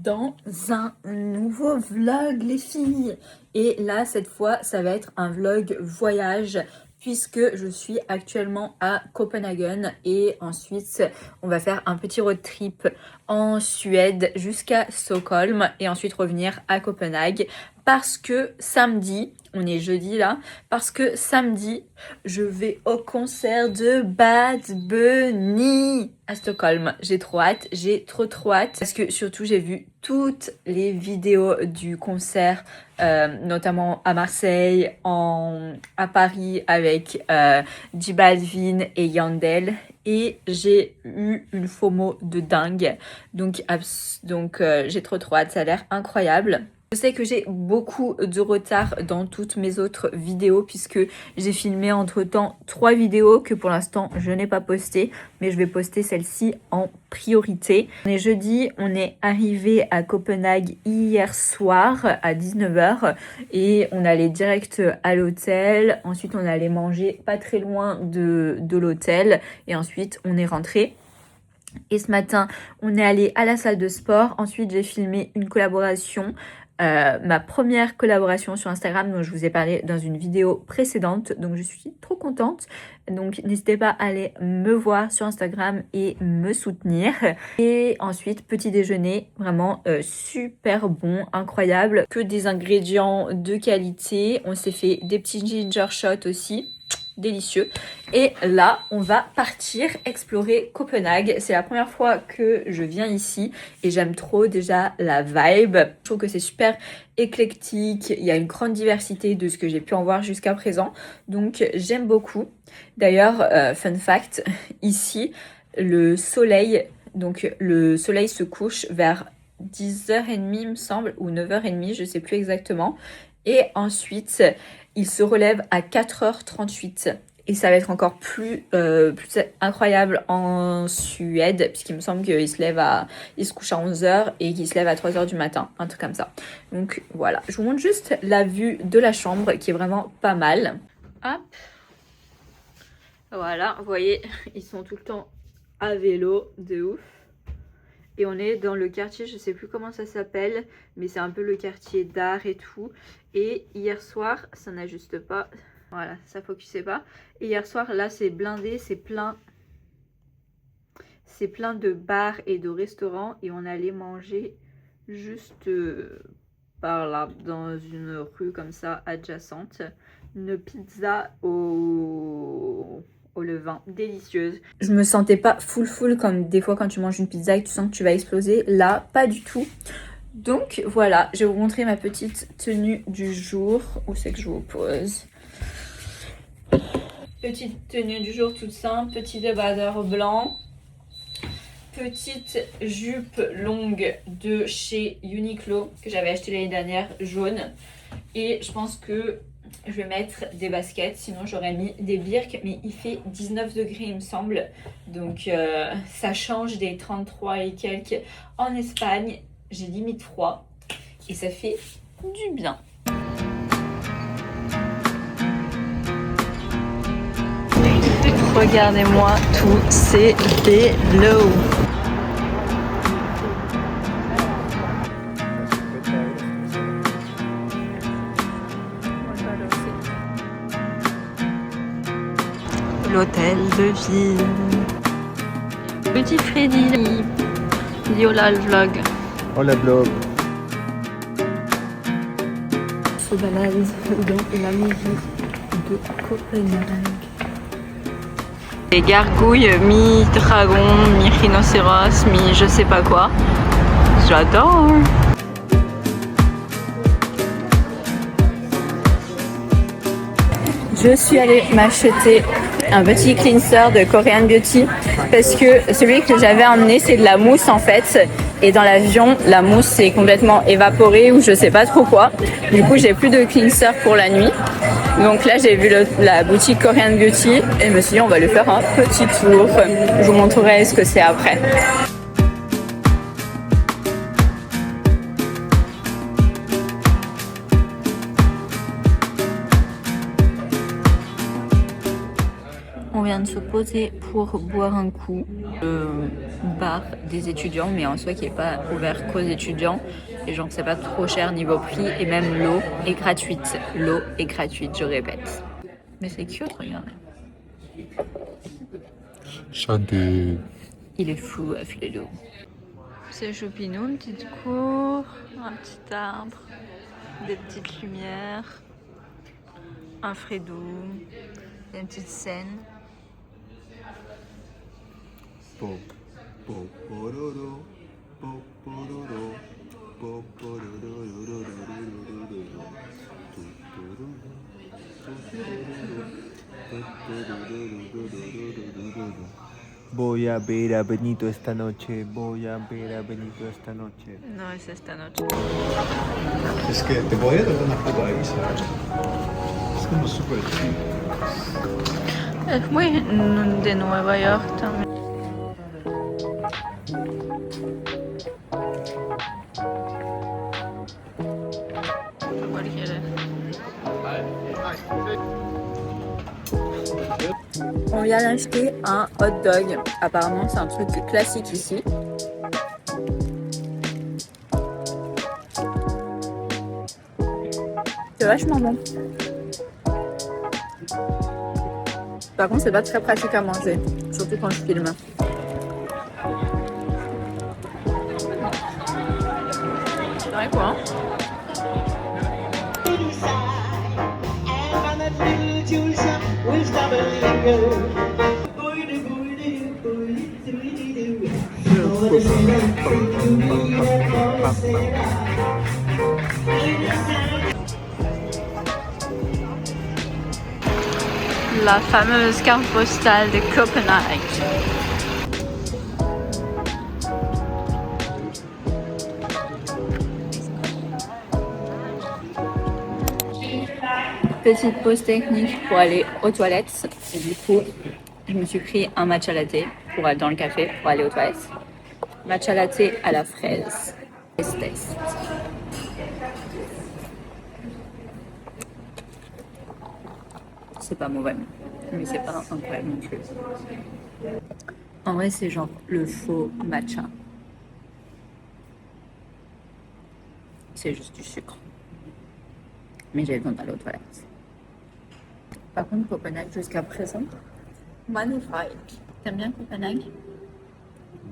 dans un nouveau vlog les filles. Et là cette fois ça va être un vlog voyage puisque je suis actuellement à Copenhague et ensuite on va faire un petit road trip en Suède jusqu'à Stockholm et ensuite revenir à Copenhague parce que samedi, on est jeudi là, parce que samedi je vais au concert de Bad Bunny à Stockholm. J'ai trop hâte, j'ai trop hâte parce que surtout j'ai vu toutes les vidéos du concert, notamment à Marseille, à Paris avec J Balvin et Yandel. Et j'ai eu une FOMO de dingue. Donc j'ai trop hâte, ça a l'air incroyable. Je sais que j'ai beaucoup de retard dans toutes mes autres vidéos puisque j'ai filmé entre temps 3 vidéos que pour l'instant je n'ai pas postées, mais je vais poster celle-ci en priorité. On est jeudi, on est arrivé à Copenhague hier soir à 19h et on allait direct à l'hôtel. Ensuite on allait manger pas très loin de l'hôtel et ensuite on est rentré. Et ce matin, on est allé à la salle de sport. Ensuite, j'ai filmé une collaboration, ma première collaboration sur Instagram dont je vous ai parlé dans une vidéo précédente. Donc, je suis trop contente. Donc, n'hésitez pas à aller me voir sur Instagram et me soutenir. Et ensuite, petit déjeuner, vraiment super bon, incroyable. Que des ingrédients de qualité. On s'est fait des petits ginger shots aussi. Délicieux. Et là on va partir explorer Copenhague. C'est la première fois que je viens ici et j'aime trop déjà la vibe. Je trouve que c'est super éclectique, il y a une grande diversité de ce que j'ai pu en voir jusqu'à présent, donc j'aime beaucoup. D'ailleurs, fun fact, ici le soleil se couche vers 10h30 il me semble, ou 9h30, je sais plus exactement, et ensuite il se relève à 4h38 et ça va être encore plus incroyable en Suède puisqu'il me semble qu'il se couche à 11h et qu'il se lève à 3h du matin, un truc comme ça. Donc voilà, je vous montre juste la vue de la chambre qui est vraiment pas mal. Hop, voilà, vous voyez, ils sont tout le temps à vélo, de ouf. Et on est dans le quartier, je sais plus comment ça s'appelle, mais c'est un peu le quartier d'art et tout. Et hier soir, ça n'ajuste pas, voilà, ça focusait pas. Et hier soir, là c'est blindé, c'est plein de bars et de restaurants. Et on allait manger juste par là, dans une rue comme ça, adjacente. Une pizza au levain, délicieuse. Je me sentais pas full comme des fois quand tu manges une pizza et que tu sens que tu vas exploser. Là, pas du tout. Donc voilà, je vais vous montrer ma petite tenue du jour. Où c'est que je vous pose? Petite tenue du jour toute simple, petit débardeur blanc, petite jupe longue de chez Uniqlo que j'avais acheté l'année dernière, jaune. Et je pense que je vais mettre des baskets, sinon j'aurais mis des birks, mais il fait 19 degrés il me semble. Donc ça change des 33 et quelques en Espagne. J'ai limite froid et ça fait du bien. Regardez-moi tous ces vélos. L'hôtel de ville. Petit Freddy, il dit hola le vlog. Hola vlog. On se balade dans la mairie de Copenhague. Les gargouilles mi-dragon, mi-rhinocéros, mi-je sais pas quoi. J'adore. Je suis allée m'acheter un petit cleanser de Korean Beauty parce que celui que j'avais emmené c'est de la mousse en fait, et dans l'avion la mousse s'est complètement évaporée ou je sais pas trop quoi. Du coup j'ai plus de cleanser pour la nuit, donc là j'ai vu la boutique Korean Beauty et je me suis dit on va lui faire un petit tour. Je vous montrerai ce que c'est après. On vient de se poser pour boire un coup. Le bar des étudiants, mais en soi qui n'est pas ouvert qu'aux étudiants. Et genre c'est pas trop cher niveau prix. Et même l'eau est gratuite. L'eau est gratuite, je répète. Mais c'est cute, regarde. Chat. Il est fou à filer l'eau. C'est choupinou, une petite cour, un petit arbre, des petites lumières, un frais doux, une petite scène. Voy a ver a Benito esta noche, voy a ver a Benito esta noche. No es esta noche. Es que te podría tocar una foto ahí, ¿sabes? Es como súper chill. Es muy de Nueva York también. ¿Cuál quieres? On vient d'acheter un hot dog. Apparemment, c'est un truc classique ici. C'est vachement bon. Par contre, c'est pas très pratique à manger, surtout quand je filme. C'est vrai quoi, hein? La fameuse carte postale de Copenhague. Petite pause technique pour aller aux toilettes. Et du coup, je me suis pris un matcha latte pour aller dans le café pour aller aux toilettes. Matcha latte à la fraise. Test. C'est pas mauvais, mais c'est pas incroyable non plus. En vrai, c'est genre le faux matcha. C'est juste du sucre. Mais j'ai besoin d'aller aux toilettes. Par contre, Copenhague jusqu'à présent, magnifique. T'aimes bien Copenhague?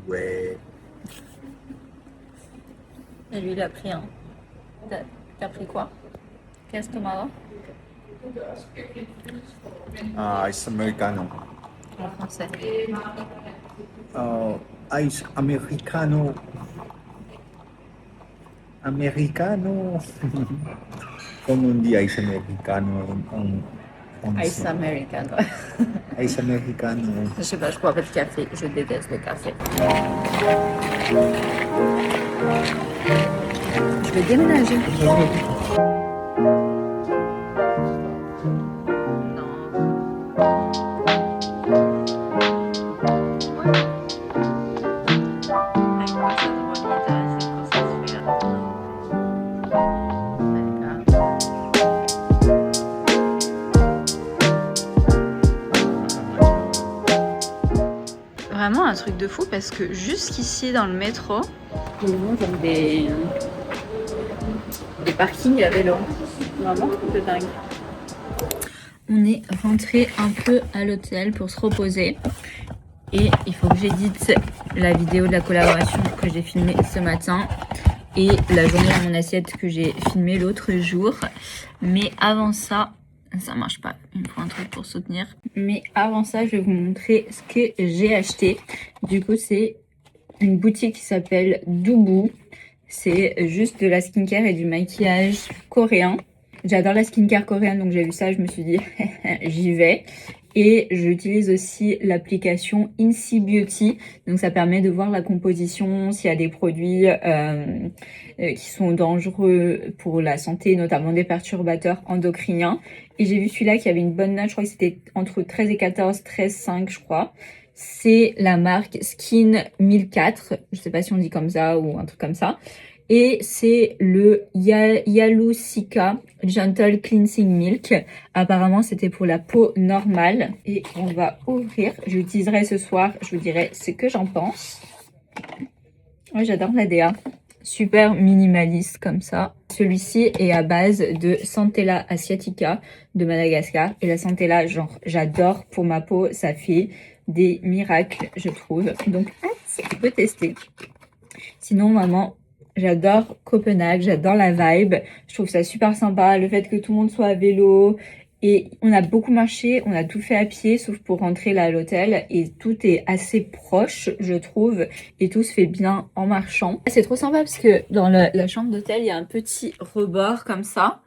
Ouais. Et lui, il a pris un. T'as pris quoi? Qu'est-ce que tomado? Ice americano. En français. Ice americano. Americano. Como un día ice americano. Ice americano. Ice americano. Je sais pas, je bois pas de café. Je déteste le café. Je vais déménager. Vraiment un truc de fou parce que jusqu'ici dans le métro, ils ont comme des parkings à vélo. Vraiment, c'est dingue. On est rentré un peu à l'hôtel pour se reposer. Et il faut que j'édite la vidéo de la collaboration que j'ai filmée ce matin. Et la journée à mon assiette que j'ai filmée l'autre jour. Mais avant ça, ça marche pas. Il me faut un truc pour soutenir. Mais avant ça, je vais vous montrer ce que j'ai acheté. Du coup, c'est une boutique qui s'appelle Doubou. C'est juste de la skincare et du maquillage coréen. J'adore la skincare coréenne, donc j'ai vu ça, je me suis dit, j'y vais. Et j'utilise aussi l'application Insi Beauty. Donc ça permet de voir la composition, s'il y a des produits qui sont dangereux pour la santé, notamment des perturbateurs endocriniens. Et j'ai vu celui-là qui avait une bonne note, je crois que c'était entre 13 et 14, 13,5 je crois. C'est la marque Skin 1004, je sais pas si on dit comme ça ou un truc comme ça. et c'est le Yalusika Gentle Cleansing Milk. Apparemment c'était pour la peau normale et on va ouvrir. Je l'utiliserai ce soir, je vous dirai ce que j'en pense. Ouais, j'adore la DA. Super minimaliste comme ça. Celui-ci est à base de Centella asiatica de Madagascar. Et la Centella, genre, j'adore pour ma peau. Ça fait des miracles, je trouve. Donc, on peut tester. Sinon, vraiment, j'adore Copenhague. J'adore la vibe. Je trouve ça super sympa. Le fait que tout le monde soit à vélo. Et on a beaucoup marché, on a tout fait à pied, sauf pour rentrer là à l'hôtel. Et tout est assez proche, je trouve. Et tout se fait bien en marchant. C'est trop sympa parce que dans la chambre d'hôtel, il y a un petit rebord comme ça,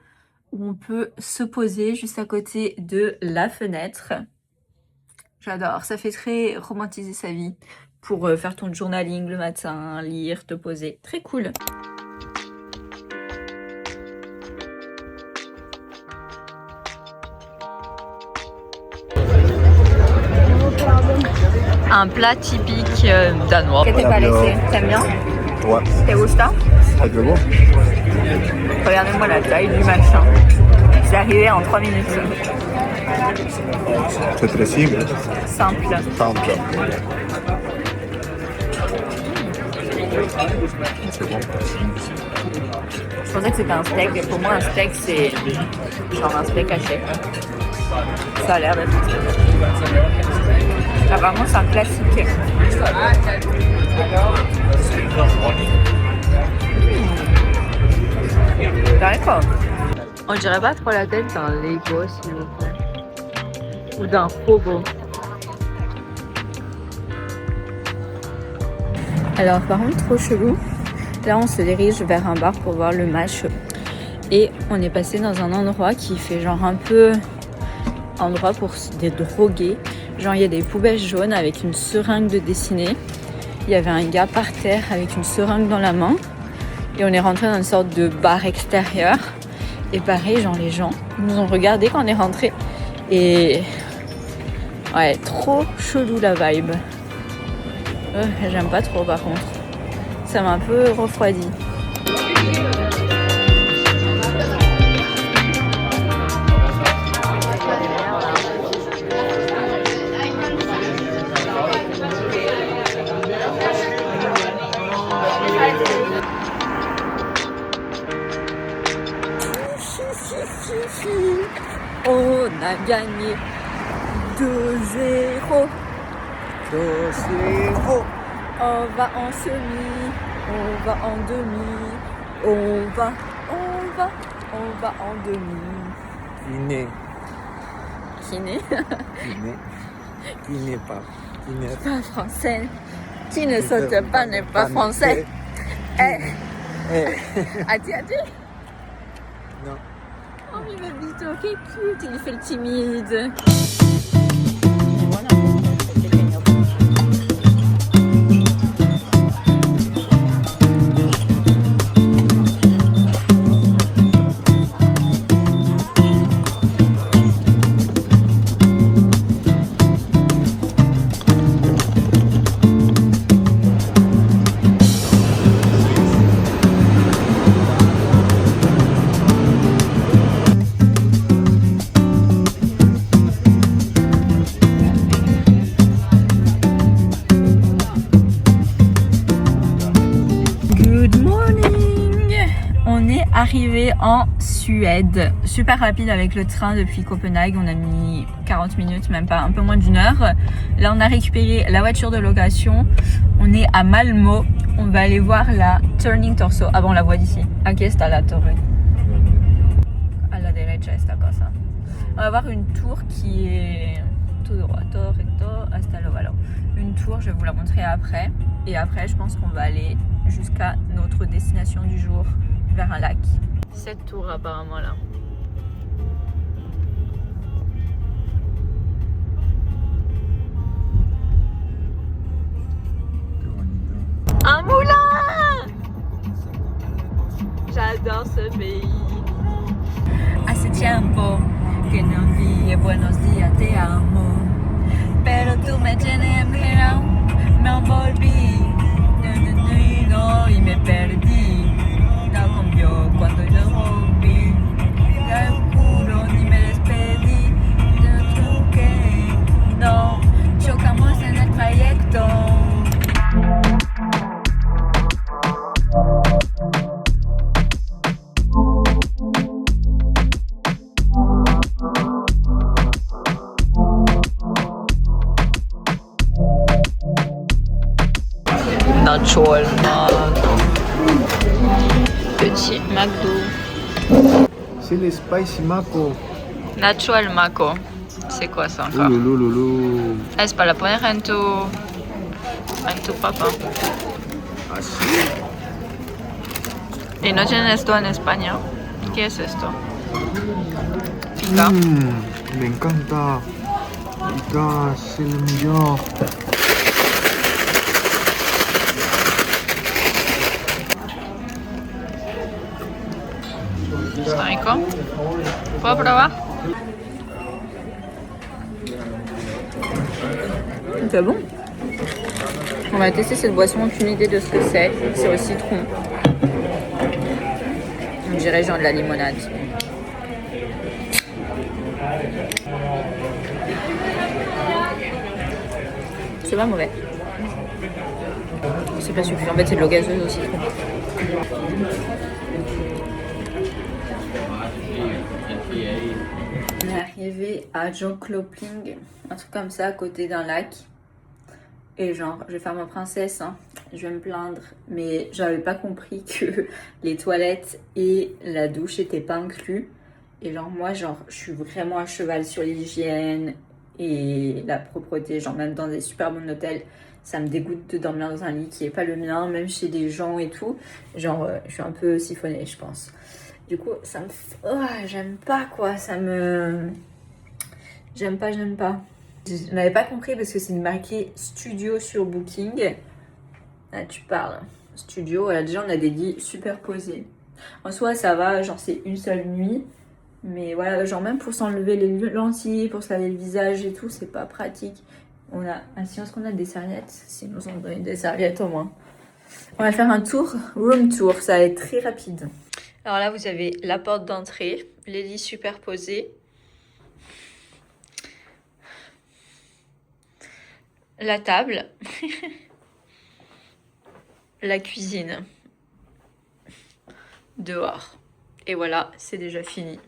où on peut se poser juste à côté de la fenêtre. J'adore, ça fait très romantiser sa vie. Pour faire ton journaling le matin, lire, te poser. Très cool. Un plat typique danois. ¿Qué te parece? ¿T'aimes bien? Ouais. ¿Te gusta? Très bon. Regardez-moi la taille du machin. C'est arrivé en 3 minutes. C'est très simple. Simple. Simple. C'est bon. Je pensais que c'était un steak. Pour moi, un steak, c'est genre un steak haché. Ça a l'air d'être un steak. Apparemment, c'est un classique. D'accord. On dirait pas trop la tête d'un Lego, s'il vous plaît. Ou d'un robot. Alors, par contre, trop chelou. Là, on se dirige vers un bar pour voir le match. Et on est passé dans un endroit qui fait genre un peu endroit pour des drogués. Genre, il y a des poubelles jaunes avec une seringue de dessinée. Il y avait un gars par terre avec une seringue dans la main. Et on est rentré dans une sorte de bar extérieur. Et pareil, genre, les gens nous ont regardé quand on est rentré. Et ouais, trop chelou la vibe. J'aime pas trop par contre. Ça m'a un peu refroidi. On a gagné 2-0. 2-0. On va en semi, on va en demi, on va en demi. Qui n'est pas. Qui n'est Pas français. Qui ne saute pas n'est pas français. Eh, a dit. Non. Oh, il va vite, ok, cute, il fait le timide. Arrivé en Suède, super rapide avec le train depuis Copenhague, on a mis 40 minutes, même pas, un peu moins d'une heure. Là on a récupéré la voiture de location, on est à Malmö, on va aller voir la Turning Torso. Ah bon, on la voit d'ici. Aquí está la torre. A la derecha esta cosa. On va voir une tour qui est tout droit, recto hasta lo valo. Une tour, je vais vous la montrer après. Et après, je pense qu'on va aller jusqu'à notre destination du jour, vers un lac. Cette tour apparemment là. Un moulin! J'adore ce pays. Hace tiempo que no vi buenos días, te amo. Pero tú me tienes mirado, me envolví. No, y me perdí. Natural Maco. Petit McDo. C'est les spicy mako. Natural Maco. C'est quoi ça encore? Loulou. Es para poner en tu papa. Ah, sí. Y no tienen esto en España. ¿Qué es esto? Pica. Me encanta. Pica, c'est le meilleur. Está rico. ¿Puedo probar? C'est bon. On va tester cette boisson, aucune idée de ce que c'est. C'est au citron. On dirait genre de la limonade. C'est pas mauvais. C'est pas sucré, en fait c'est de l'eau gazeuse au citron. On est arrivé à Jönköping, un truc comme ça à côté d'un lac. Et genre, je vais faire ma princesse, hein. Je vais me plaindre, mais j'avais pas compris que les toilettes et la douche étaient pas inclus. Et genre moi, genre, je suis vraiment à cheval sur l'hygiène et la propreté. Genre même dans des super bons hôtels, ça me dégoûte de dormir dans un lit qui est pas le mien, même chez des gens et tout. Genre, je suis un peu siphonnée, je pense. Du coup, ça me... Oh, j'aime pas quoi, ça me... J'aime pas. Je n'avais pas compris parce que c'est marqué studio sur Booking. Là, tu parles. Studio, voilà, déjà on a des lits superposés. En soi, ça va, genre c'est une seule nuit. Mais voilà, genre même pour s'enlever les lentilles, pour se laver le visage et tout, c'est pas pratique. On a... Ah, si est-ce qu'on a des serviettes? Si nous on donne des serviettes au moins. On va faire un tour, room tour, ça va être très rapide. Alors là, vous avez la porte d'entrée, les lits superposés. La table, la cuisine, dehors. Et voilà, c'est déjà fini.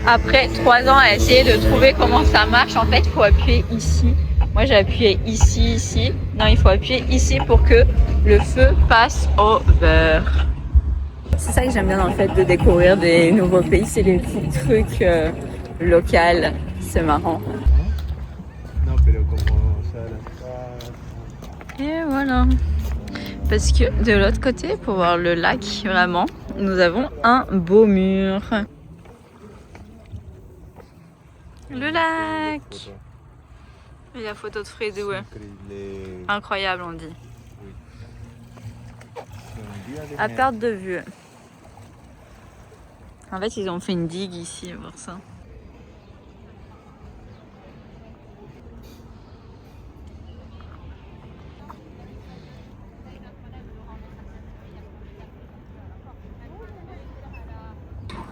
Après 3 ans à essayer de trouver comment ça marche, en fait, il faut appuyer ici. Moi, j'ai appuyé ici. Non, il faut appuyer ici pour que le feu passe au beurre. C'est ça que j'aime bien dans le fait de découvrir des nouveaux pays, c'est les petits trucs locaux. C'est marrant. Non, pero como, o sea, la... Et voilà. Parce que de l'autre côté, pour voir le lac, vraiment, nous avons un beau mur. Le lac. Et la photo de Fredo, ouais. Increíble. Incroyable, on dit. Un día de À merde. perte de vue. En fait, ils ont fait une digue ici pour ça.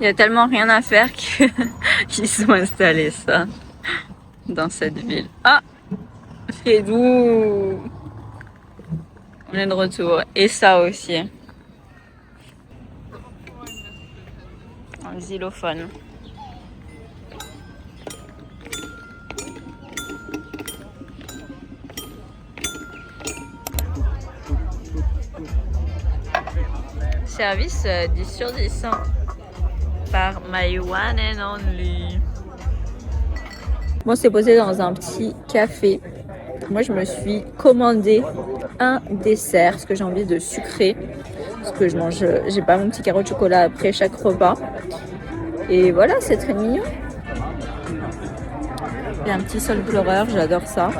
Il y a tellement rien à faire qu'ils ont installé ça dans cette ville. Ah, Fredou. On est de retour. Et ça aussi. Un xylophone. Service 10 sur 10. Hein. Par my one and only. Bon, c'est posé dans un petit café. Moi, je me suis commandé un dessert parce que j'ai envie de sucrer. Parce que je mange, j'ai pas mon petit carreau de chocolat après chaque repas. Et voilà, c'est très mignon. Il y a un petit sol pleureur, j'adore ça.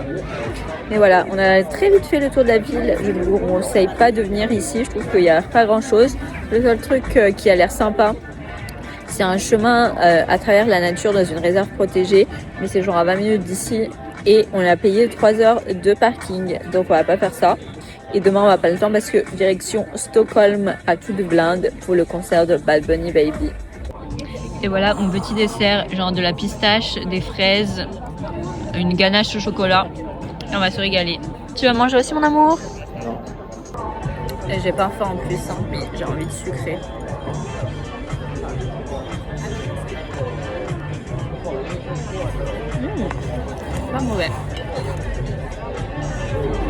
Mais voilà, on a très vite fait le tour de la ville. Je ne vous conseille pas de venir ici. Je trouve qu'il n'y a pas grand chose. Le seul truc qui a l'air sympa, c'est un chemin à travers la nature dans une réserve protégée. Mais c'est genre à 20 minutes d'ici. Et on a payé 3 heures de parking. Donc on va pas faire ça. Et demain on va pas le temps parce que direction Stockholm à toute blinde pour le concert de Bad Bunny Baby. Et voilà mon petit dessert, genre de la pistache, des fraises, une ganache au chocolat. Et on va se régaler. Tu vas manger aussi mon amour? Non. Et j'ai pas faim en plus, hein, mais j'ai envie de sucrer. Pas mauvais.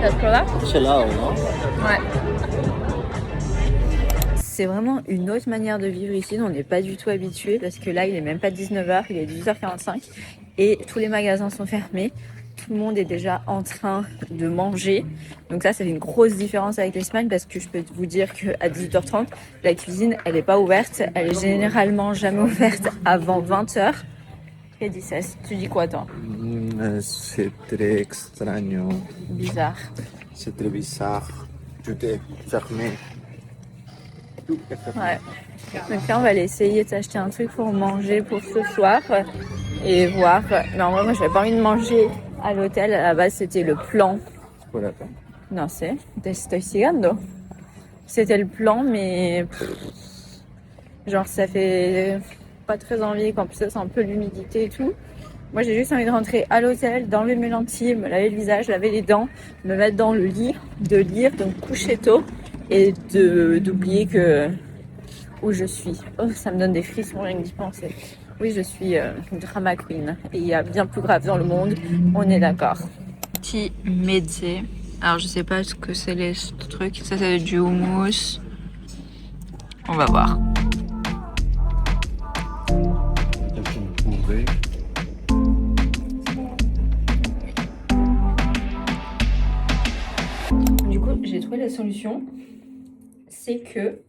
Coca-Cola. C'est là, non? Ouais. C'est vraiment une autre manière de vivre ici. On n'est pas du tout habitué parce que là, il est même pas 19h, il est 18h45 et tous les magasins sont fermés. Tout le monde est déjà en train de manger. Donc ça fait une grosse différence avec l'Espagne parce que je peux vous dire qu'à 18h30, la cuisine, elle n'est pas ouverte. Elle est généralement jamais ouverte avant 20h. Et 16. Tu dis quoi, toi? C'est très extraño. Bizarre. C'est très bizarre. Tout est fermé. Ouais. Donc là, on va aller essayer de s'acheter un truc pour manger pour ce soir et voir. Mais en vrai, moi, j'avais pas envie de manger à l'hôtel. À la base, c'était le plan. C'est quoi la peine? Non, c'est. Te estoy sigando. C'était le plan, mais. Genre, ça fait pas très envie. Qu'en plus, ça sent un peu l'humidité et tout. Moi, j'ai juste envie de rentrer à l'hôtel, d'enlever mes lentilles, me laver le visage, laver les dents, me mettre dans le lit, de lire, de me coucher tôt et d'oublier que où je suis. Oh, ça me donne des frissons rien que d'y penser. Oui, je suis drama queen et il y a bien plus grave dans le monde, on est d'accord. Petit mezzé. Alors, je sais pas ce que c'est les trucs. Ça, c'est du houmous. On va voir. Du coup, j'ai trouvé la solution. C'est que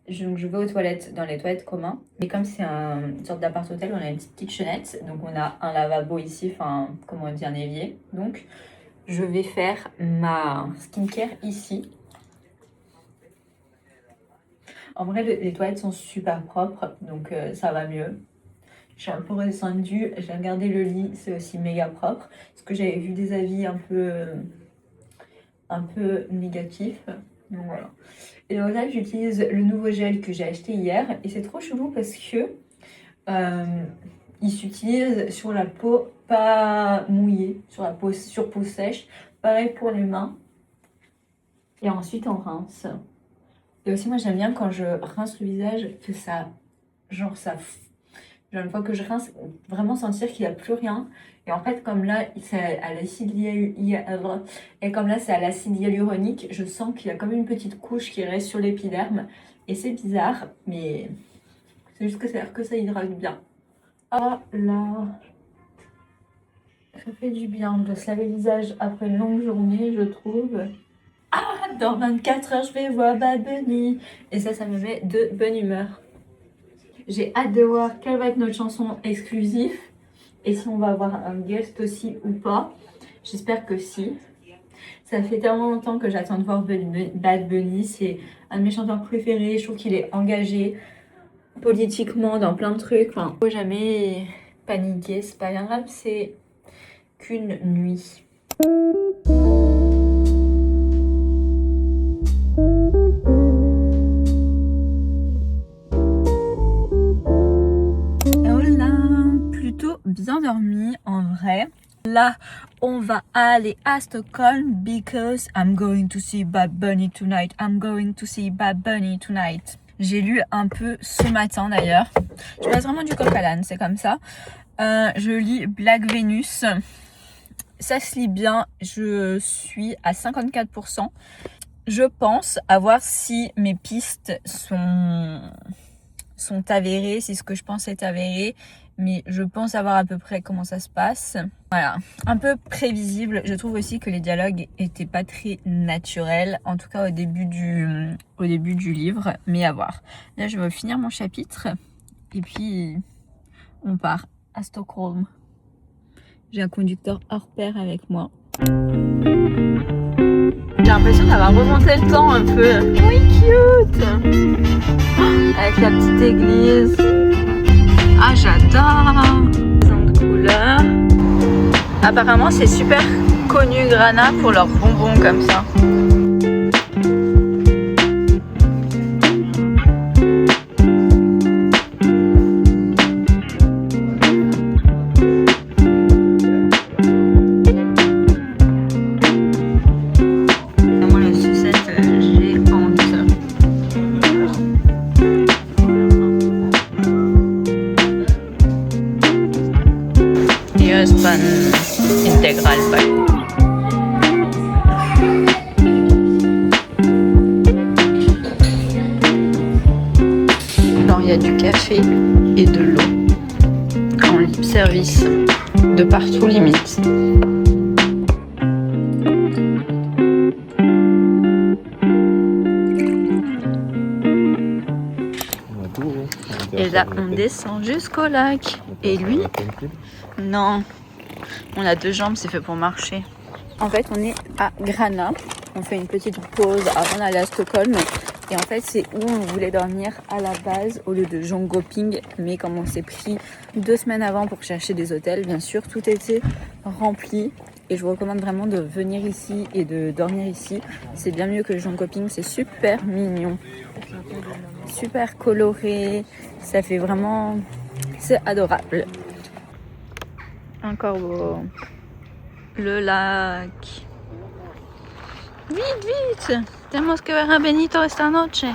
je vais aux toilettes, dans les toilettes communs. Mais comme c'est une sorte d'appart-hôtel, on a une petite kitchenette. Donc, on a un lavabo ici, enfin, comment on dit, un évier. Donc, je vais faire ma skincare ici. En vrai, les toilettes sont super propres, donc ça va mieux. Je suis un peu redescendue, j'ai regardé le lit, c'est aussi méga propre. Parce que j'avais vu des avis un peu négatifs. Donc voilà. Et donc là, j'utilise le nouveau gel que j'ai acheté hier. Et c'est trop chelou parce que il s'utilise sur la peau pas mouillée, sur peau sèche. Pareil pour les mains. Et ensuite, on rince. Et aussi, moi, j'aime bien quand je rince le visage que ça... Genre, une fois que je rince, vraiment sentir qu'il n'y a plus rien. Et en fait, comme là, c'est à l'acide hyaluronique, je sens qu'il y a comme une petite couche qui reste sur l'épiderme. Et c'est bizarre, mais c'est juste que ça a l'air que ça hydrate bien. Ah là, ça fait du bien de se laver le visage après une longue journée, je trouve. Ah, dans 24 heures, je vais voir Bad Bunny. Et ça me met de bonne humeur. J'ai hâte de voir quelle va être notre chanson exclusive. Et si on va avoir un guest aussi ou pas. J'espère que si. Ça fait tellement longtemps que j'attends de voir Bad Bunny. C'est un de mes chanteurs préférés. Je trouve qu'il est engagé politiquement dans plein de trucs. Enfin, faut jamais paniquer. C'est pas bien grave, c'est qu'une nuit. Bien dormi en vrai. Là, on va aller à Stockholm because I'm going to see Bad Bunny tonight. I'm going to see Bad Bunny tonight. J'ai lu un peu ce matin d'ailleurs. Je passe vraiment du coq à l'âne, c'est comme ça. Je lis Black Venus. Ça se lit bien. Je suis à 54%. Je pense à voir si mes pistes sont avérées, si ce que je pense est avéré. Mais je pense savoir à peu près comment ça se passe. Voilà, un peu prévisible. Je trouve aussi que les dialogues étaient pas très naturels, en tout cas au début du livre, mais à voir. Là, je vais finir mon chapitre et puis on part à Stockholm. J'ai un conducteur hors pair avec moi. J'ai l'impression d'avoir remonté le temps un peu. Oui, cute. Avec la petite église. Ah, j'adore! De couleurs. Apparemment, c'est super connu Grana pour leurs bonbons comme ça. Moi, la sucette, j'ai honte. Pan intégral, pas. café et de l'eau en libre service de partout limite. Et là, on descend jusqu'au lac. Et lui, non, on a 2 jambes, c'est fait pour marcher. En fait, on est à Grana. On fait une petite pause avant d'aller à Stockholm. Et en fait, c'est où on voulait dormir à la base au lieu de Jönköping. Mais comme on s'est pris 2 semaines avant pour chercher des hôtels, bien sûr, tout était rempli. Et je vous recommande vraiment de venir ici et de dormir ici. C'est bien mieux que Jönköping, c'est super mignon. Super coloré, ça fait vraiment... C'est adorable. Encore beau. Le lac. Vite, vite. Tenemos que ver a Benito esta noche.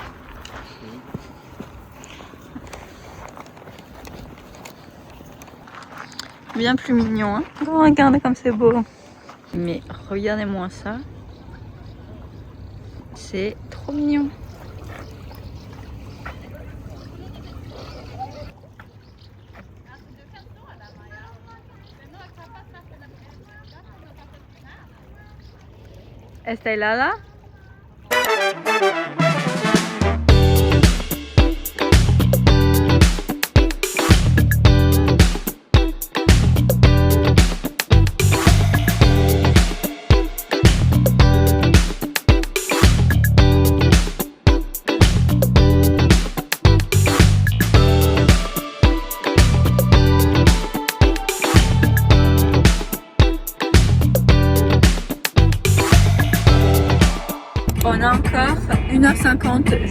Bien plus mignon, hein. Oh, regardez comme c'est beau. Mais regardez-moi ça. C'est trop mignon. ¿Está helada? On a encore 1h50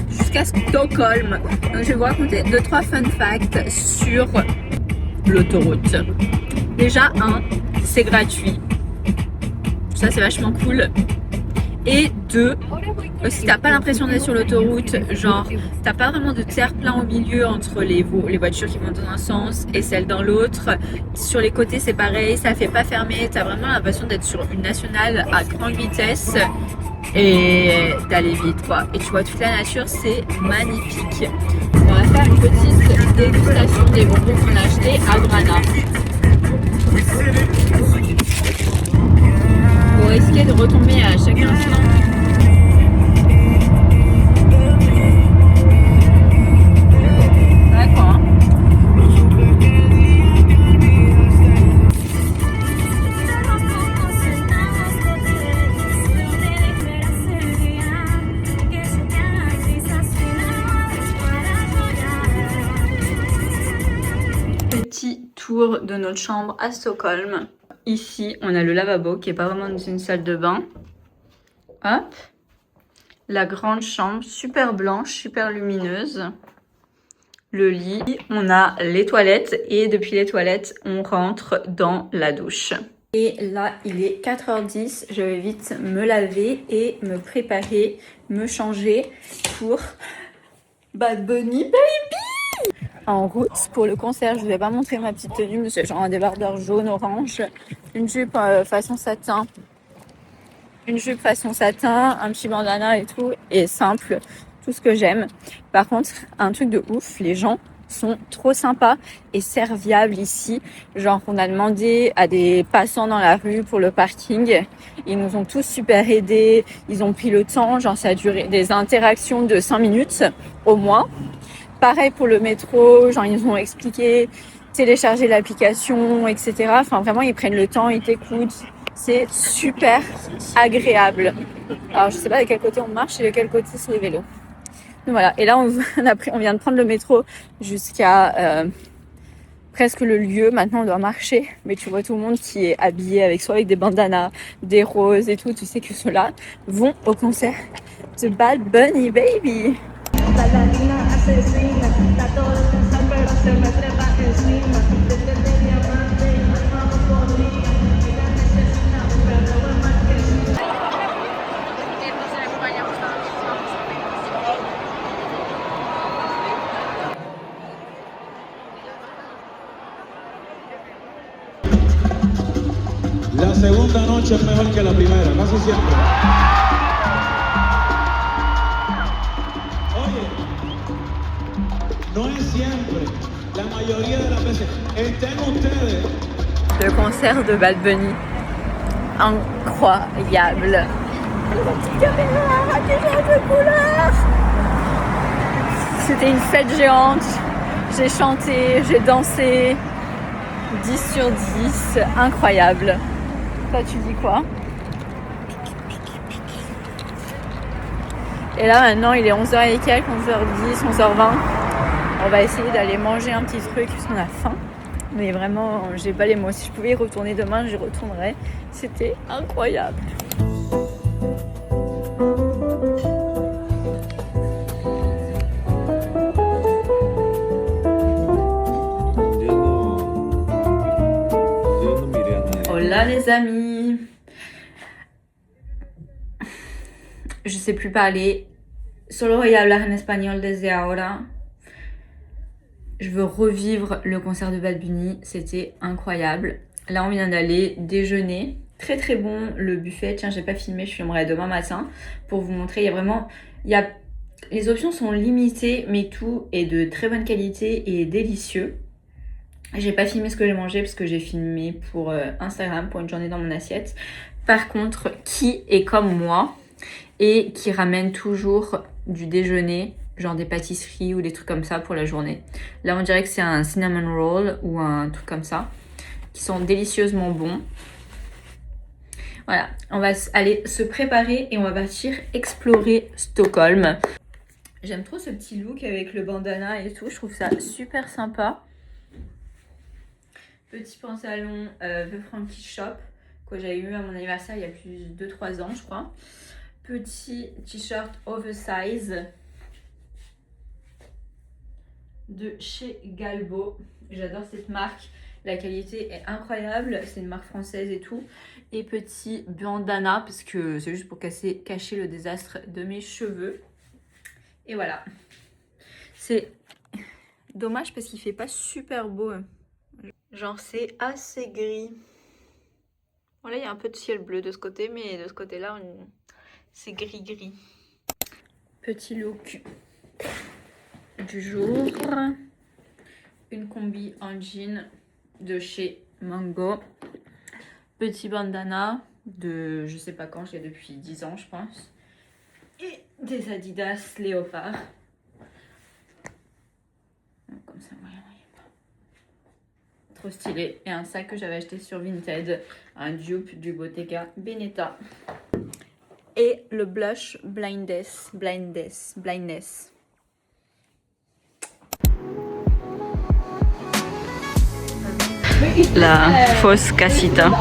jusqu'à Stockholm. Donc je vais vous raconter 2-3 fun facts sur l'autoroute. Déjà, c'est gratuit. Ça, c'est vachement cool. Et 2, si t'as pas l'impression d'être sur l'autoroute, genre t'as pas vraiment de terre-plein au milieu entre les voitures qui vont dans un sens et celles dans l'autre. Sur les côtés c'est pareil, ça fait pas fermer, t'as vraiment l'impression d'être sur une nationale à grande vitesse et d'aller vite quoi. Et tu vois toute la nature, c'est magnifique. On va faire une petite dégustation des bonbons qu'on a achetés à Grana. Pour risquer de retomber à chaque instant. D'accord. Petit tour de notre chambre à Stockholm. Ici, on a le lavabo qui est pas vraiment dans une salle de bain. Hop. La grande chambre, super blanche, super lumineuse. Le lit. On a les toilettes et depuis les toilettes, on rentre dans la douche. Et là, il est 4h10. Je vais vite me laver et me préparer, me changer pour Bad Bunny Baby. En route pour le concert, je ne vais pas montrer ma petite tenue, mais c'est genre un débardeur jaune-orange, une jupe façon satin, un petit bandana et tout, et simple, tout ce que j'aime. Par contre, un truc de ouf, les gens sont trop sympas et serviables ici. Genre, on a demandé à des passants dans la rue pour le parking, ils nous ont tous super aidés, ils ont pris le temps, genre ça a duré des interactions de 5 minutes au moins. Pareil pour le métro, genre ils ont expliqué, télécharger l'application, etc. Enfin vraiment ils prennent le temps, ils t'écoutent. C'est super agréable. Alors je sais pas de quel côté on marche et de quel côté c'est les vélos. Donc voilà, et là on vient de prendre le métro jusqu'à presque le lieu. Maintenant on doit marcher, mais tu vois tout le monde qui est habillé soit avec des bandanas, des roses et tout. Tu sais que ceux-là vont au concert de Bad Bunny Baby. La latina asesina, está todo pensar pero se me trepa encima. Desde el diamante, vamos por día. Ella necesita un perro más que sí. Entonces le acompañamos a La segunda noche es mejor que la primera, casi siempre. No es siempre, la mayoría de las veces, estén ustedes. Le concert de Bad Bunny. Incroyable. La petite caméra qui change de couleur. C'était une fête géante. J'ai chanté, j'ai dansé. 10 sur 10. Incroyable. Toi, tu dis quoi? Et là, maintenant, il est 11h et quelques, 11h10, 11h20. On va essayer d'aller manger un petit truc parce qu'on a faim. Mais vraiment, j'ai pas les mots. Si je pouvais y retourner demain, j'y retournerais. C'était incroyable. Hola les amis. Je sais plus parler. Solo voy a hablar en español desde ahora. Je veux revivre le concert de Bad Bunny, c'était incroyable. Là, on vient d'aller déjeuner. Très très bon le buffet. Tiens, j'ai pas filmé, je filmerai demain matin pour vous montrer. Les options sont limitées, mais tout est de très bonne qualité et délicieux. J'ai pas filmé ce que j'ai mangé parce que j'ai filmé pour Instagram, pour une journée dans mon assiette. Par contre, qui est comme moi et qui ramène toujours du déjeuner, genre des pâtisseries ou des trucs comme ça pour la journée. Là, on dirait que c'est un cinnamon roll ou un truc comme ça, qui sont délicieusement bons. Voilà, on va aller se préparer et on va partir explorer Stockholm. J'aime trop ce petit look avec le bandana et tout, je trouve ça super sympa. Petit pantalon The Frankie Shop, que j'avais eu à mon anniversaire il y a plus de 2-3 ans, je crois. Petit t-shirt oversize de chez Galbo. J'adore cette marque, la qualité est incroyable, c'est une marque française et tout. Et petit bandana parce que c'est juste pour cacher le désastre de mes cheveux. Et voilà, c'est dommage parce qu'il fait pas super beau, genre c'est assez gris. Bon, là il y a un peu de ciel bleu de ce côté, mais de ce côté là c'est gris gris. Petit look du jour, une combi en jean de chez Mango, petit bandana de je sais pas quand, je l'ai depuis 10 ans je pense, et des Adidas léopard, comme ça voyez pas, trop stylé, et un sac que j'avais acheté sur Vinted, un dupe du Bottega Veneta, et le blush Blindness. La fausse casita.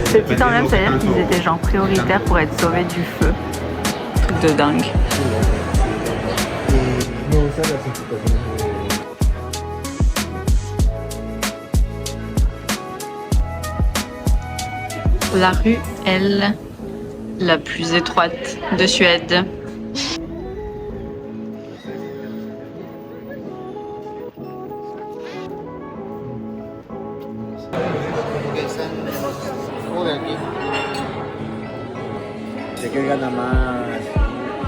Ce petit emblème, ça veut dire qu'ils étaient genre prioritaires pour être sauvés du feu. Truc de dingue. La rue, elle, la plus étroite de Suède. De que gana más.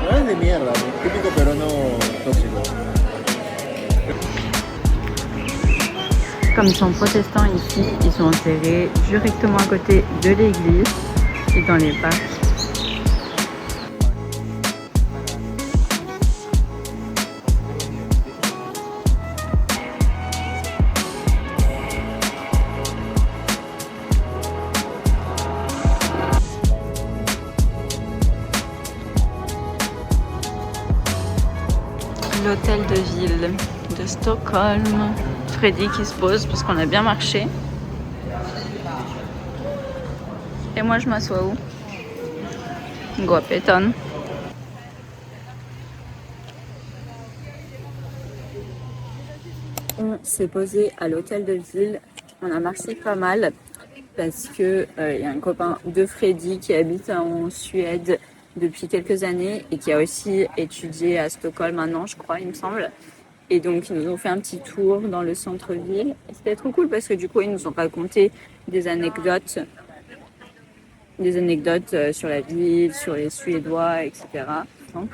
No es de mierda, típico peruano tóxico. Comme ils sont protestants ici, ils sont enterrés directement à côté de l'église et dans les parcs. L'hôtel de ville de Stockholm. Freddy qui se pose parce qu'on a bien marché. Et moi je m'assois où? Guapetón. On s'est posé à l'hôtel de ville. On a marché pas mal parce que y a un copain de Freddy qui habite en Suède depuis quelques années et qui a aussi étudié à Stockholm un an, je crois, il me semble. Et donc, ils nous ont fait un petit tour dans le centre-ville. C'était trop cool parce que du coup, ils nous ont raconté des anecdotes sur la ville, sur les Suédois, etc. Donc,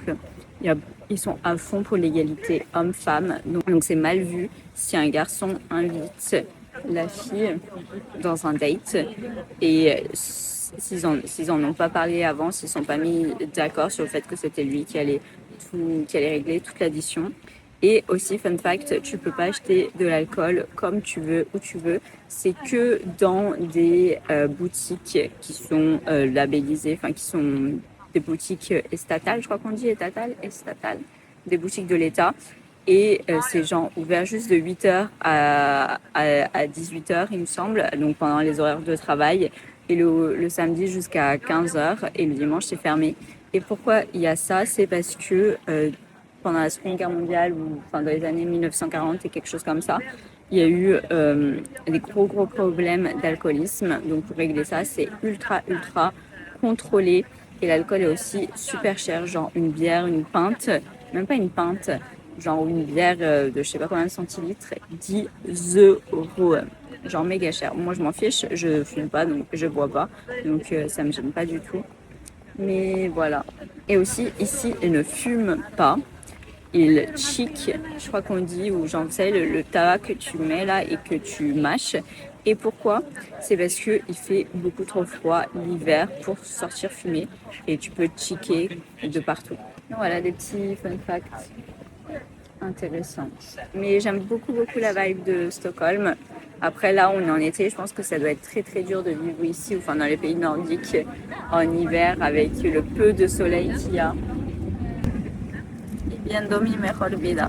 ils sont à fond pour l'égalité homme-femme. Donc, c'est mal vu si un garçon invite la fille dans un date et s'ils en ont pas parlé avant, s'ils sont pas mis d'accord sur le fait que c'était lui qui allait régler toute l'addition. Et aussi, fun fact, tu peux pas acheter de l'alcool comme tu veux, où tu veux. C'est que dans des boutiques qui sont labellisées, enfin qui sont des boutiques estatales, je crois qu'on dit estatales, des boutiques de l'État. Et c'est genre ouvert juste de 8h à 18h, il me semble, donc pendant les horaires de travail. Et le samedi jusqu'à 15h et le dimanche, c'est fermé. Et pourquoi il y a ça? C'est parce que pendant la Seconde Guerre mondiale ou enfin, dans les années 1940 et quelque chose comme ça, il y a eu des gros problèmes d'alcoolisme. Donc pour régler ça, c'est ultra contrôlé. Et l'alcool est aussi super cher, genre une bière, une pinte, même pas une pinte, genre une bière de je sais pas combien de centilitres, 10 €. Genre méga cher. Moi je m'en fiche, je fume pas, donc je bois pas. Donc ça me gêne pas du tout. Mais voilà. Et aussi ici, ils ne fument pas. Ils chic, je crois qu'on dit, ou genre, vous savez, le tabac que tu mets là et que tu mâches. Et pourquoi? C'est parce qu'il fait beaucoup trop froid l'hiver pour sortir fumer et tu peux chiquer de partout. Voilà des petits fun facts intéressants. Mais j'aime beaucoup la vibe de Stockholm. Après là, on est en été, je pense que ça doit être très dur de vivre ici, enfin dans les pays nordiques en hiver avec le peu de soleil qu'il y a. Viendo mi mejor vida.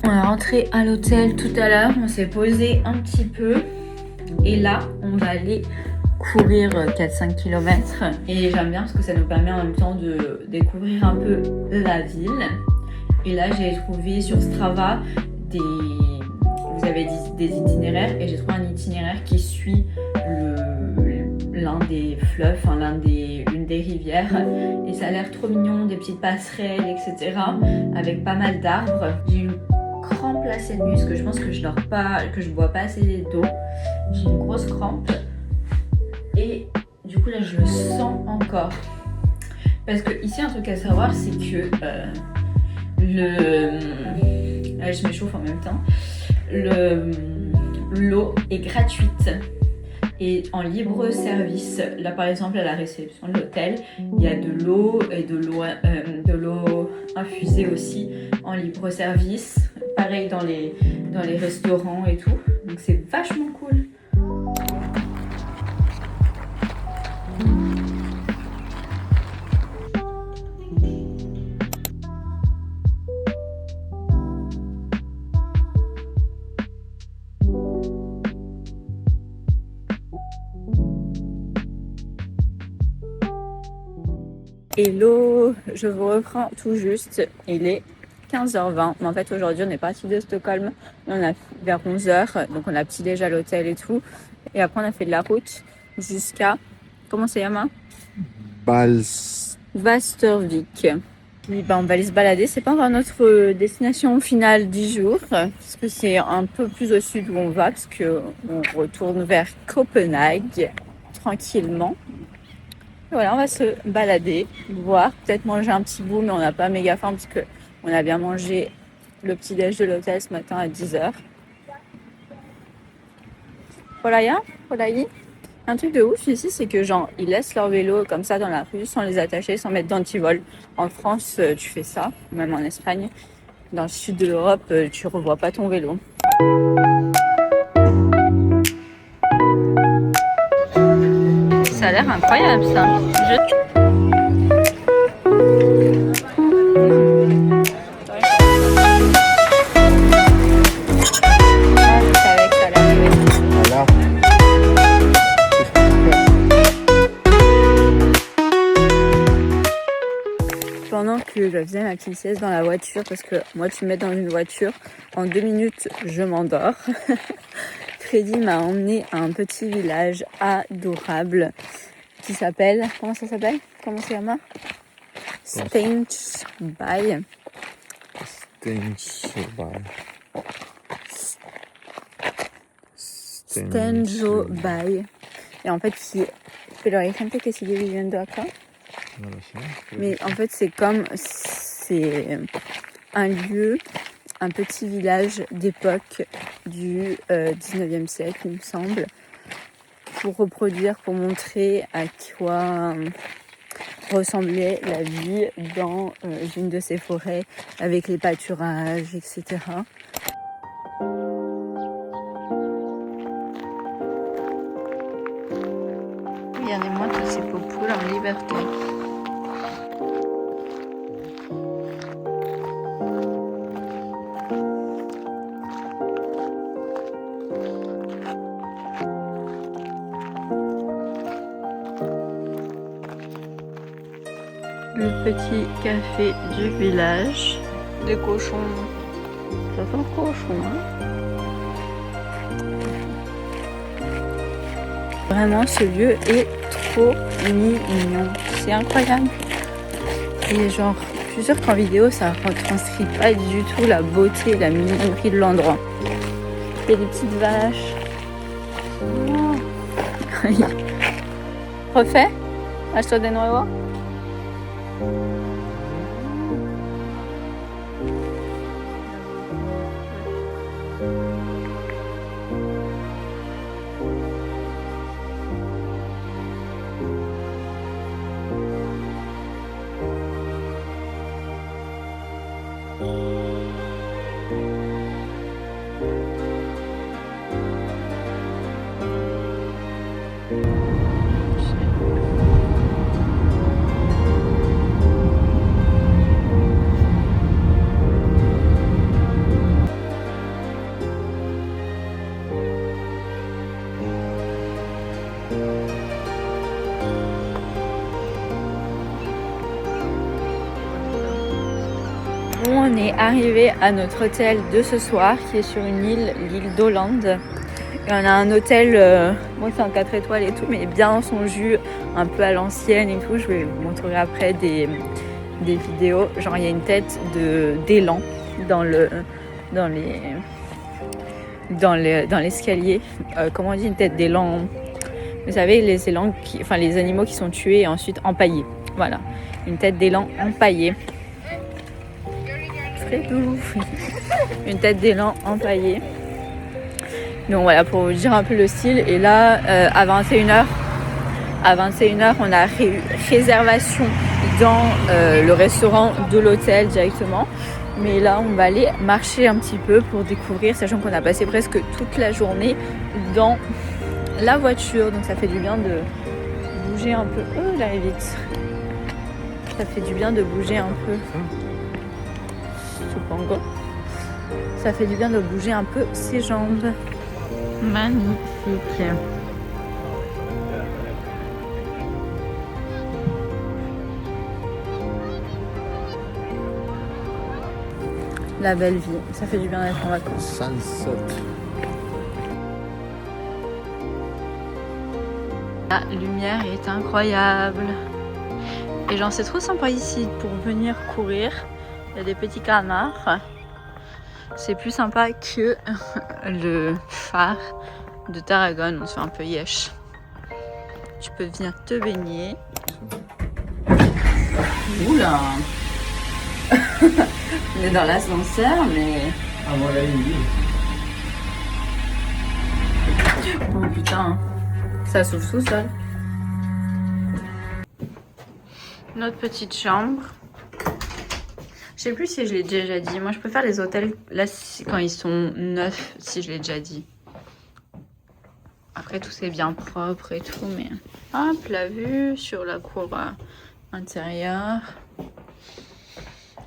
On est rentré à l'hôtel tout à l'heure, on s'est posé un petit peu et là on va aller courir 4-5 km et j'aime bien parce que ça nous permet en même temps de découvrir un peu la ville. Et là j'ai trouvé sur Strava vous avez des itinéraires et j'ai trouvé un itinéraire qui suit l'un des fleuves, enfin une des rivières et ça a l'air trop mignon, des petites passerelles, etc. avec pas mal d'arbres. J'ai une crampe là cette nuit parce que je pense que je dors pas, que je bois pas assez d'eau. J'ai une grosse crampe. Et du coup là je le sens encore. Parce que ici un truc à savoir c'est que là, je m'échauffe en même temps. L'eau est gratuite et en libre service. Là par exemple à la réception de l'hôtel, il y a de l'eau et de l'eau infusée aussi en libre service. Pareil dans les restaurants et tout. Donc c'est vachement cool. Hello, je vous reprends tout juste, il est 15h20, mais en fait aujourd'hui on est parti de Stockholm, on a vers 11h, donc on a petit déj à l'hôtel et tout, et après on a fait de la route jusqu'à, comment c'est Yama? Vastervik. Puis on va aller se balader, c'est pas encore notre destination finale du jour, parce que c'est un peu plus au sud où on va, parce qu'on retourne vers Copenhague tranquillement. Voilà, on va se balader, voir, peut-être manger un petit bout, mais on n'a pas méga faim parce qu'on a bien mangé le petit déj de l'hôtel ce matin à 10h. Voilà, un truc de ouf ici, c'est que genre ils laissent leur vélo comme ça dans la rue sans les attacher, sans mettre d'antivol. En France, tu fais ça, même en Espagne. Dans le sud de l'Europe, tu revois pas ton vélo. Ça a l'air incroyable ça. que je faisais ma petite sieste dans la voiture parce que moi, tu me mets dans une voiture, en 2 minutes, je m'endors. Freddy m'a emmené à un petit village adorable qui s'appelle... Comment ça s'appelle? Comment c'est Yama? Stensby. Stensby. Et en fait, pero hay gente que sigue viviendo acá. No lo sé. Mais en fait, c'est un lieu, un petit village d'époque du 19e siècle, il me semble, pour montrer à quoi ressemblait la vie dans une de ces forêts, avec les pâturages, etc. Regardez-moi tous ces popoules en liberté. Le petit café du village. Des cochons. Ça sent le cochon, hein? Vraiment, ce lieu est trop mignon. C'est incroyable. Et genre, je suis sûre qu'en vidéo, ça retranscrit pas du tout la beauté et la mignonnerie de l'endroit. Il y a des petites vaches. Oh. Refais? Esto de nuevo? On est arrivé à notre hôtel de ce soir qui est sur une île, l'île d'Hollande. Et on a un hôtel, moi c'est un 4 étoiles et tout, mais bien dans son jus, un peu à l'ancienne et tout. Je vais vous montrer après des vidéos. Genre il y a une tête d'élan dans l'escalier. Comment on dit une tête d'élan? Vous savez les élans, les animaux qui sont tués et ensuite empaillés. Voilà, une tête d'élan empaillée. Une tête d'élan empaillée. Donc voilà, pour vous dire un peu le style. Et là, à 21h, on a réservation dans le restaurant de l'hôtel directement. Mais là, on va aller marcher un petit peu pour découvrir, sachant qu'on a passé presque toute la journée dans la voiture. Donc ça fait du bien de bouger un peu. Oh, là, vite. Ça fait du bien de bouger un peu. Ça fait du bien de bouger un peu ses jambes. Magnifique. La belle vie, ça fait du bien d'être en vacances. Sunset. La lumière est incroyable. Et genre c'est trop sympa ici pour venir courir. Il y a des petits canards. C'est plus sympa que le phare de Tarragone. On se fait un peu yesh. Tu peux venir te baigner. Oula. On est dans l'ascenseur, mais... Ah, voilà, Oh putain. Ça s'ouvre tout seul. Notre petite chambre. Je sais plus si je l'ai déjà dit. Moi, je préfère les hôtels là quand ils sont neufs, si je l'ai déjà dit. Après, tout c'est bien propre et tout, mais hop, la vue sur la cour intérieure,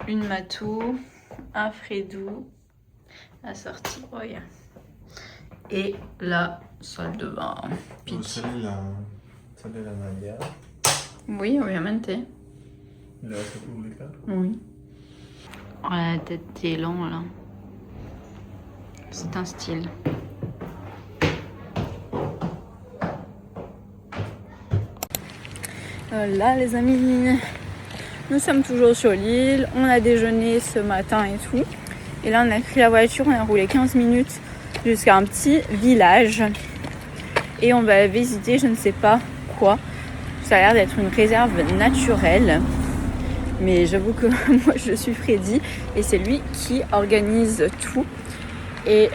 une matou, un fredou, la sortie, oh yeah. Et la salle de bain. Salle de la Nadia. Oui, obviamente. ¿Le vas a publicar? Oui. Oh, la tête des longs là. C'est un style. Là les amis, nous sommes toujours sur l'île, on a déjeuné ce matin et tout. Et là on a pris la voiture, on a roulé 15 minutes jusqu'à un petit village. Et on va visiter je ne sais pas quoi. Ça a l'air d'être une réserve naturelle. Mais j'avoue que moi je suis Freddy et c'est lui qui organise tout. Et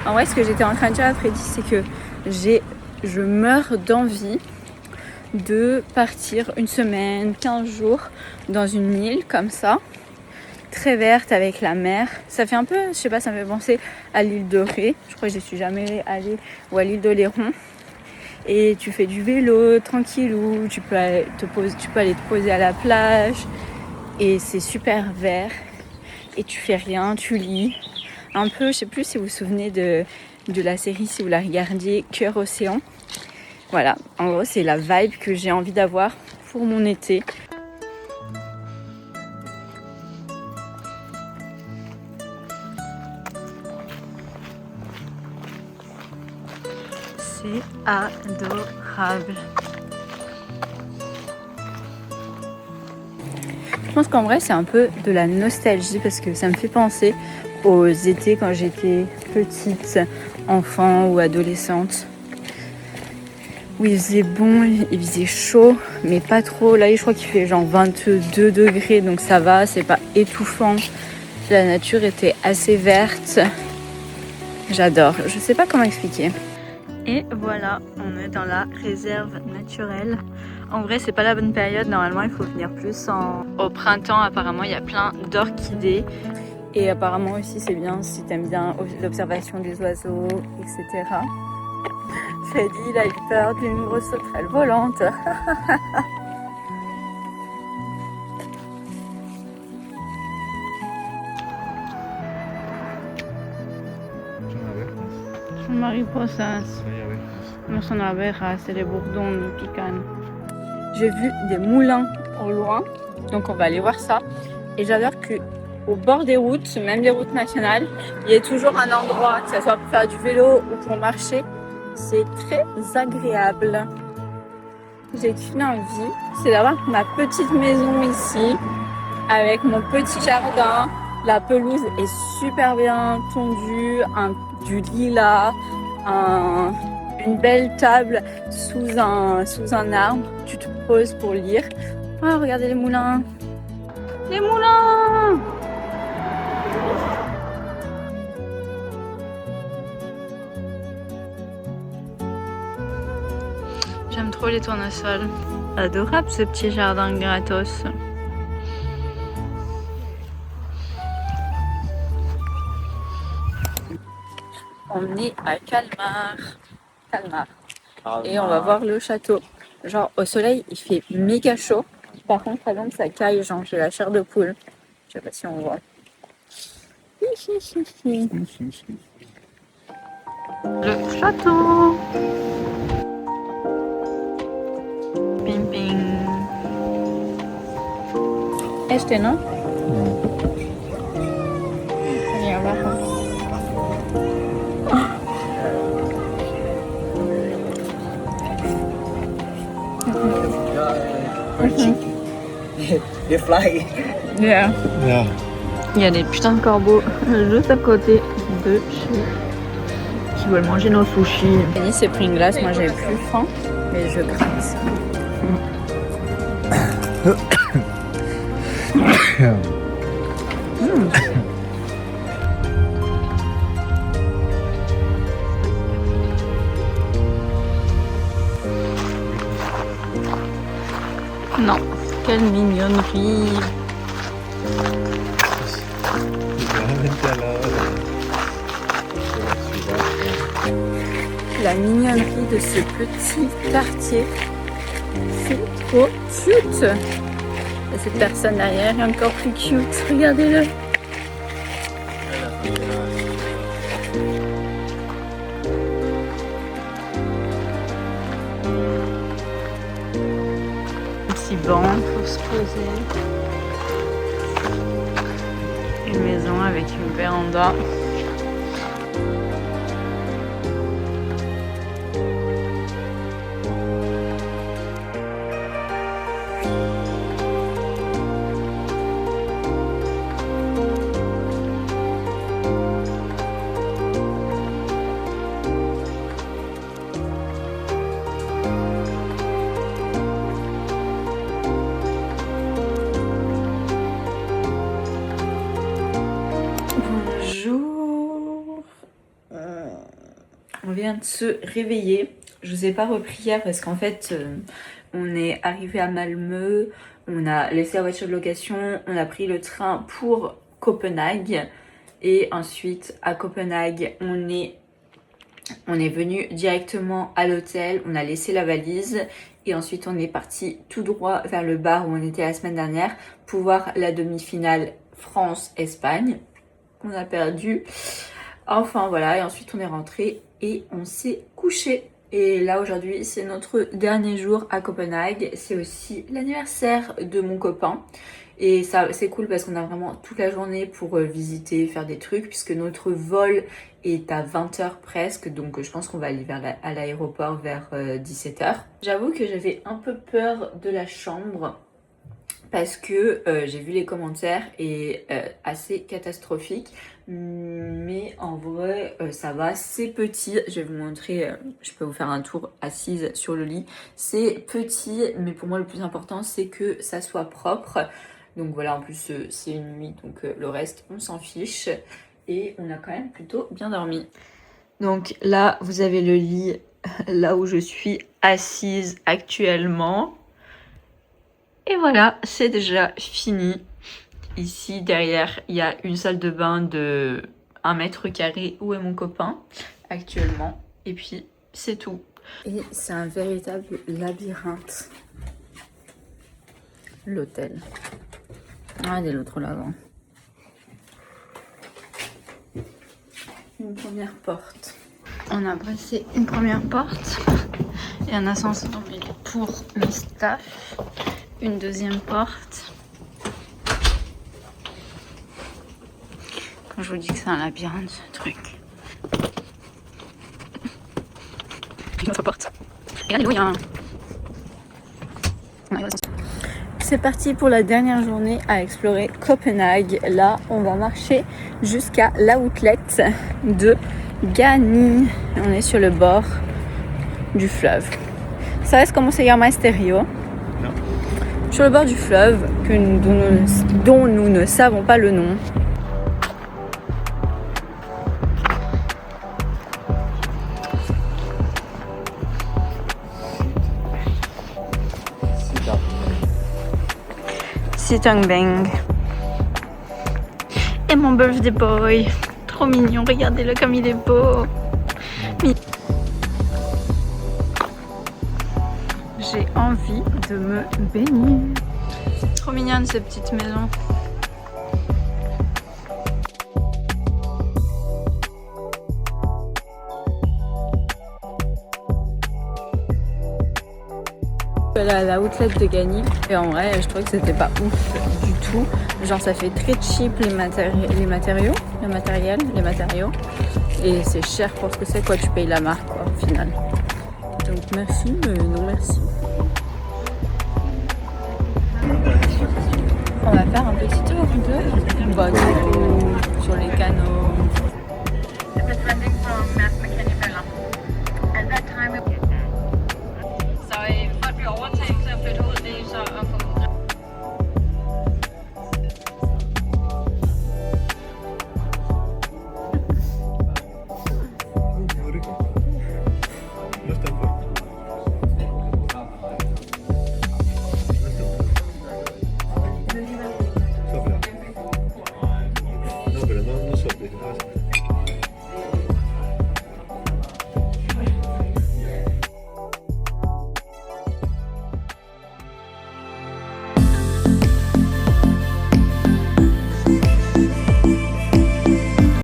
en vrai ce que j'étais en train de dire à Freddy c'est que je meurs d'envie de partir une semaine, 15 jours dans une île comme ça, très verte avec la mer. Ça fait un peu, je sais pas, ça me fait penser à l'île de Ré. Je crois que je suis jamais allée, ou à l'île d'Oléron. Et tu fais du vélo tranquillou, tu peux aller te poser à la plage et c'est super vert et tu fais rien, tu lis. Un peu, je sais plus si vous vous souvenez de la série, si vous la regardiez, Cœur Océan. Voilà, en gros c'est la vibe que j'ai envie d'avoir pour mon été. C'est adorable. Je pense qu'en vrai c'est un peu de la nostalgie parce que ça me fait penser aux étés quand j'étais petite, enfant ou adolescente. Où il faisait bon, il faisait chaud, mais pas trop. Là, je crois qu'il fait genre 22 degrés, donc ça va, c'est pas étouffant. La nature était assez verte. J'adore, je sais pas comment expliquer. Et voilà, on est dans la réserve naturelle. En vrai, c'est pas la bonne période, normalement il faut venir plus au printemps. Apparemment, il y a plein d'orchidées. Et apparemment aussi, c'est bien si t'aimes bien l'observation des oiseaux, etc. Freddy, il a eu peur d'une grosse sauterelle volante. Son mariposas. No son abejas, c'est les bourdons de Pican. J'ai vu des moulins au loin, donc on va aller voir ça. Et j'adore qu'au bord des routes, même les routes nationales, il y a toujours un endroit, que ce soit pour faire du vélo ou pour marcher. C'est très agréable. J'ai qu'une envie, c'est d'avoir ma petite maison ici, avec mon petit jardin. La pelouse est super bien tondue, du lilas, une belle table sous un arbre. Tu te poses pour lire. Oh, regardez les moulins. Les moulins! J'aime trop les tournesols. Adorable ce petit jardin gratos. On est à Calmar. Et on va voir le château. Genre au soleil il fait méga chaud. Par contre à l'ombre ça caille, genre j'ai la chair de poule. Je sais pas si on voit. Le château. Ping ping. Este, ¿no? Ahí abajo. They fly. Yeah. Yeah. Il y a des putains de corbeaux juste à côté de chez qui veulent manger nos sushis. Denis s'est pris une glace, moi j'avais plus faim, mais je gratte. Non, quelle mignonnerie. Literalmente al lado de la ciudad. La mignonnerie de ce petit quartier. C'est trop cute. Et cette personne derrière est encore plus cute. Regardez-le. Aussi banc pour se poser. Une maison avec une véranda. Bonjour. On vient de se réveiller. Je vous ai pas repris hier parce qu'en fait on est arrivé à Malmö, on a laissé la voiture de location, on a pris le train pour Copenhague et ensuite à Copenhague on est venu directement à l'hôtel, on a laissé la valise et ensuite on est parti tout droit vers le bar où on était la semaine dernière pour voir la demi-finale France-Espagne qu'on a perdu. Enfin voilà, et ensuite on est rentré et on s'est couché. Et là aujourd'hui c'est notre dernier jour à Copenhague, c'est aussi l'anniversaire de mon copain. Et ça c'est cool parce qu'on a vraiment toute la journée pour visiter, faire des trucs, puisque notre vol est à 20h presque, donc je pense qu'on va aller à l'aéroport vers 17h. J'avoue que j'avais un peu peur de la chambre parce que j'ai vu les commentaires et assez catastrophiques, mais en vrai ça va, c'est petit. Je vais vous montrer, je peux vous faire un tour assise sur le lit. C'est petit, mais pour moi le plus important c'est que ça soit propre. Donc voilà, en plus c'est une nuit, donc le reste on s'en fiche et on a quand même plutôt bien dormi. Donc là vous avez le lit, là où je suis assise actuellement. Et voilà, c'est déjà fini. Ici, derrière, il y a une salle de bain de 1 mètre carré où est mon copain actuellement. Et puis, c'est tout. Et c'est un véritable labyrinthe. L'hôtel. Regardez l'autre là-bas. Une première porte. On a brassé une première porte. Et un ascenseur pour le staff. Une deuxième porte. Quand je vous dis que c'est un labyrinthe, ce truc. Une autre porte. Et alléluia. C'est parti pour la dernière journée à explorer Copenhague. Là, on va marcher jusqu'à l'outlet de Gani. On est sur le bord du fleuve. ¿Sabes cómo se llama este río? Sur le bord du fleuve, dont nous ne savons pas le nom. Sitongbeng. Et mon birthday boy. Trop mignon, regardez-le comme il est beau. J'ai envie de me baigner. Trop mignonne cette petite maison. Je suis allée à la outlet de Gani et en vrai je trouvais que c'était pas ouf du tout. Genre ça fait très cheap les matériaux et c'est cher pour ce que c'est quoi, tu payes la marque quoi au final. Donc merci mais non merci. On va faire un petit tour de bateau sur les canaux.